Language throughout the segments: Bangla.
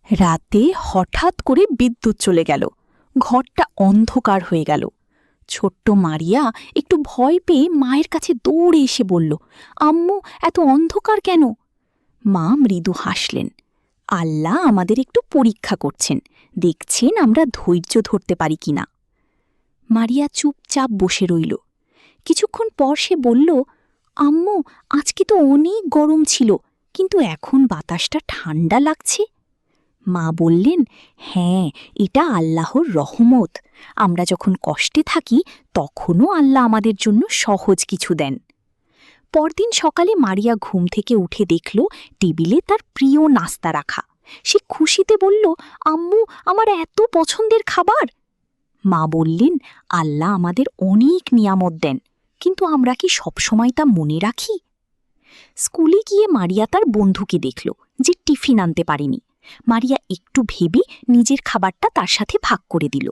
রাতে হঠাৎ করে বিদ্যুৎ চলে গেল। ঘরটা অন্ধকার হয়ে গেল। ছোট্ট মারিয়া একটু ভয় পেয়ে মায়ের কাছে দৌড়ে এসে বলল, আম্মু, এত অন্ধকার কেন? মা মৃদু হাসলেন। আল্লাহ আমাদের একটু পরীক্ষা করছেন, দেখছেন আমরা ধৈর্য ধরতে পারি কিনা। মারিয়া চুপচাপ বসে রইল। কিছুক্ষণ পর সে বলল, আম্মু, আজকে তো অনেক গরম ছিল, কিন্তু এখন বাতাসটা ঠান্ডা লাগছে। মা বললেন, হ্যাঁ, এটা আল্লাহর রহমত। আমরা যখন কষ্টে থাকি তখনও আল্লাহ আমাদের জন্য সহজ কিছু দেন। পরদিন সকালে মারিয়া ঘুম থেকে উঠে দেখল টেবিলে তার প্রিয় নাস্তা রাখা। সে খুশিতে বলল, আম্মু, আমার এত পছন্দের খাবার। মা বললেন, আল্লাহ আমাদের অনেক নিয়ামত দেন, কিন্তু আমরা কি সবসময় তা মনে রাখি? স্কুলে গিয়ে মারিয়া তার বন্ধুকে দেখল যে টিফিন আনতে পারেনি। মারিয়া একটু ভেবে নিজের খাবারটা তার সাথে ভাগ করে দিল।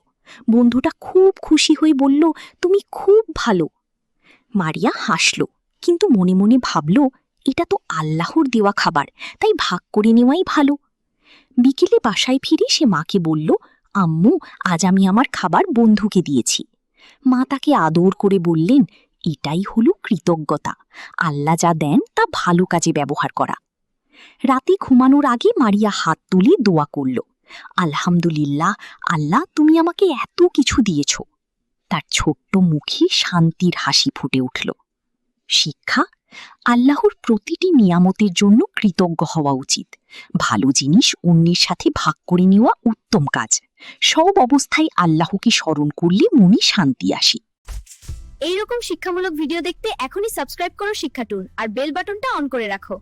বন্ধুটা খুব খুশি হয়ে বলল, তুমি খুব ভালো। মারিয়া হাসল, কিন্তু মনে মনে ভাবল, এটা তো আল্লাহর দেওয়া খাবার, তাই ভাগ করে নেওয়াই ভালো। বিকেলে বাসায় ফিরে সে মাকে বলল, আম্মু, আজ আমি আমার খাবার বন্ধুকে দিয়েছি। মা তাকে আদর করে বললেন, এটাই হলো কৃতজ্ঞতা, আল্লাহ যা দেন তা ভালো কাজে ব্যবহার করা। রাতে ঘুমানোর আগে মারিয়া হাত তুলে দোয়া করল, আলহামদুলিল্লাহ, আল্লাহ, তুমি আমাকে এত কিছু দিয়েছ। তার ছোট্ট মুখে শান্তির হাসি ফুটে উঠল। শিক্ষা: আল্লাহর প্রতিটি নিয়ামতের জন্য কৃতজ্ঞ হওয়া উচিত। ভালো জিনিস অন্যের সাথে ভাগ করে নেওয়া উত্তম কাজ। সব অবস্থায় আল্লাহকে স্মরণ করলে মনে শান্তি আসে। এইরকম শিক্ষামূলক ভিডিও দেখতে এখনই সাবস্ক্রাইব করো শিক্ষা টুর আর বেল বাটনটা অন করে রাখো।